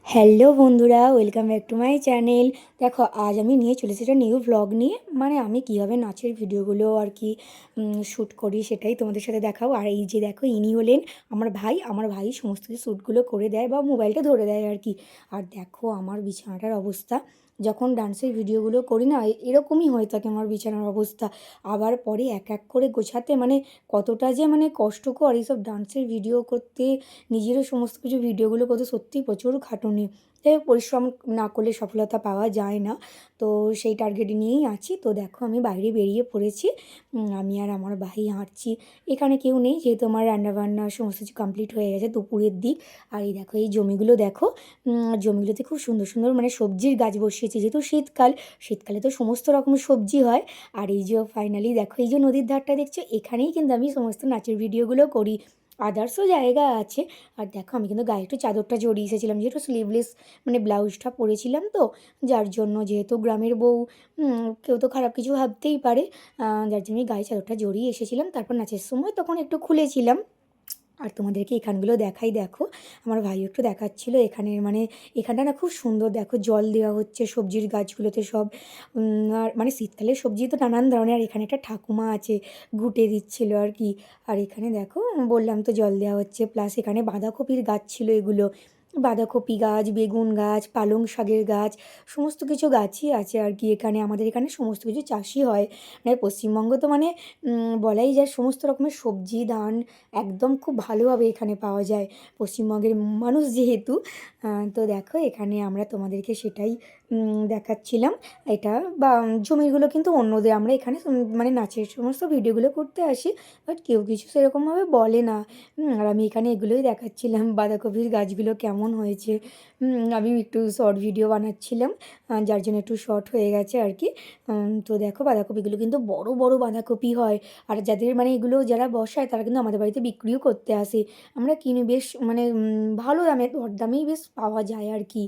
Hello বন্ধুরা, welcome back to my channel. দেখো আজ আমি নিয়ে চলেছি একটা নিউ ভ্লগ নিয়ে। মানে আমি কীভাবে নাচের ভিডিওগুলো আর কি শ্যুট করি সেটাই তোমাদের সাথে দেখাও। আর এই যে দেখো, ইনি হলেন আমার ভাই সমস্ত কিছু শ্যুটগুলো করে দেয় বা মোবাইলটা ধরে দেয় আর কি। আর দেখো আমার বিছানাটার অবস্থা, যখন ডান্সের ভিডিওগুলো করি না এরকমই হয়ে থাকে আমার বিছানার অবস্থা। আবার পরে এক এক করে গোছাতে মানে কতটা যে মানে কষ্টকর এইসব ডান্সের ভিডিও করতে, নিজেরও সমস্ত কিছু ভিডিওগুলো করতে সত্যিই প্রচুর খাটুনি। যাই হোক, পরিশ্রম না করলে সফলতা পাওয়া যায় না। তো সেই টার্গেট নিয়েই আছি। তো দেখো আমি বাইরে বেরিয়ে পড়েছি, আমি আর আমার ভাই হাঁটছি। এখানে কেউ নেই, যেহেতু আমার রান্নাবান্না সমস্ত কিছু কমপ্লিট হয়ে গেছে দুপুরের দিক। আর এই দেখো এই জমিগুলো দেখো, জমিগুলোতে খুব সুন্দর সুন্দর মানে সবজির গাছ বসিয়েছি, যেহেতু শীতকালে তো সমস্ত রকমের সবজি হয়। আর এই যে ফাইনালি দেখো, এই যে নদীর ধারটা দেখছো, এখানেই কিন্তু আমি সমস্ত নাচের ভিডিওগুলো করি। আদার্সও জায়গা আছে। আর দেখো আমি কিন্তু গায়ে একটু চাদরটা জড়িয়ে এসেছিলাম, যেহেতু স্লিভলেস মানে ব্লাউজটা পরেছিলাম, তো যার জন্য, যেহেতু গ্রামের বউ, কেউ তো খারাপ কিছু ভাবতেই পারে, যার জন্য আমি গায়ে চাদরটা জড়িয়ে এসেছিলাম। তারপর নাচের সময় তখন একটু খুলেছিলাম। আর তোমাদেরকে এখানগুলো দেখাই, দেখো আমার ভাইও একটু দেখাচ্ছিল এখানের মানে এখানটা না খুব সুন্দর। দেখো জল দেওয়া হচ্ছে সবজির গাছগুলোতে সব। আর মানে শীতকালে সবজি তো নানান ধরনের। আর এখানে একটা ঠাকুমা আছে, ঘুঁটে দিচ্ছিল আর কি। আর এখানে দেখো, বললাম তো জল দেওয়া হচ্ছে, প্লাস এখানে বাঁধাকপির গাছ ছিল এগুলো। বাঁধাকপি গাছ, বেগুন গাছ, পালং শাকের গাছ, সমস্ত কিছু গাছই আছে আর কি। এখানে আমাদের এখানে সমস্ত কিছু চাষই হয়। মানে পশ্চিমবঙ্গ তো মানে বলাই যায় সমস্ত রকমের সবজি ধান একদম খুব ভালোভাবে এখানে পাওয়া যায়, পশ্চিমবঙ্গের মানুষ যেহেতু। তো দেখো এখানে আমরা তোমাদেরকে সেটাই দেখাচ্ছিলাম। এটা বা জমিগুলো কিন্তু অন্যদের, আমরা এখানে মানে নাচের সমস্ত ভিডিওগুলো করতে আসি, বাট কেউ কিছু সেরকমভাবে বলে না। আর আমি এখানে এগুলোই দেখাচ্ছিলাম, বাঁধাকপির গাছগুলো কেমন হয়েছে। আমি একটু শর্ট ভিডিও বানাচ্ছিলাম, যার জন্য একটু শর্ট হয়ে গেছে আর কি। তো দেখো বাঁধাকপিগুলো কিন্তু বড় বড় বাঁধাকপি হয়। আর যাদের মানে এগুলো যারা বসায় তারা কিন্তু আমাদের বাড়িতে বিক্রিও করতে আসে। আমরা কিনে বেশ মানে ভালো দামে, দরদামেই বেশ পাওয়া যায় আর কি।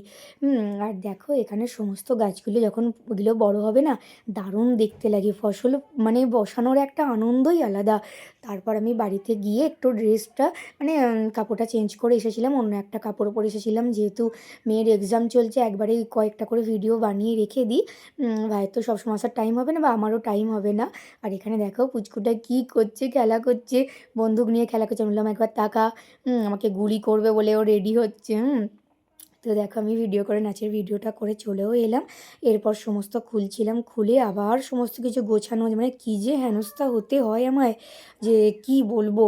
আর দেখো এখানে সমস্ত গাছগুলো যখন ওগুলো বড় হবে না, দারুণ দেখতে লাগে ফসল, মানে বসানোর একটা আনন্দই আলাদা। তারপর আমি বাড়িতে গিয়ে একটু ড্রেসটা মানে কাপড়টা চেঞ্জ করে এসেছিলাম, অন্য একটা কাপড় পরে এসেছিলাম, যেহেতু মেয়ের এক্সাম চলছে একবারেই কয়েকটা করে ভিডিও বানিয়ে রেখে দিই। ভাইয়ের তো সবসময় আসার টাইম হবে না, বা আমারও টাইম হবে না। আর এখানে দেখো পুচকুটা কী করছে, খেলা করছে, বন্দুক নিয়ে খেলা করছে। আমি বললাম একবার তাকা, আমাকে গুলি করবে বলে ও রেডি হচ্ছে। তো দেখো আমি ভিডিও করে নাচের ভিডিওটা করে চলেও এলাম। এরপর সমস্ত খুলছিলাম, খুলে আবার সমস্ত কিছু গোছানো, মানে কী যে হেনস্থা হতে হয় আমায়, যে কি বলবো।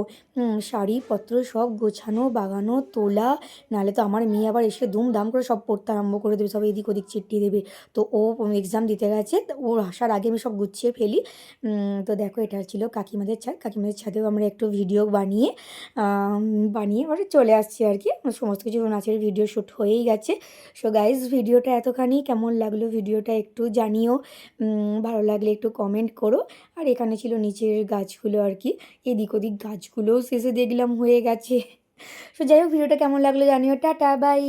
শাড়িপত্র সব গোছানো, বাগানো, তোলা, নাহলে তো আমার মেয়ে আবার এসে দুমদাম করে সব পড়তে আরম্ভ করে দেবে, সব এদিক ওদিক চিট্টি দেবে। তো ও এক্সাম দিতে গেছে, তো ওর আসার আগে আমি সব গুছিয়ে ফেলি। তো দেখো এটা ছিল কাকিমাদের ছাদ, কাকিমাদের ছাদেও আমরা একটু ভিডিও বানিয়ে এবারে চলে আসছি আর কি। সমস্ত কিছু নাচের ভিডিও শ্যুট হয়েই গেছে। সো গাইজ, ভিডিওটা এতখানি, কেমন লাগলো ভিডিওটা একটু জানিও, ভালো লাগলে একটু কমেন্ট করো। আর এখানে ছিল নিচের গাছগুলো আর কি, এদিক ওদিক গাছগুলোও শেষে দেখলাম হয়ে গেছে। সো যাই হোক, ভিডিওটা কেমন লাগলো জানিও। Tata, by.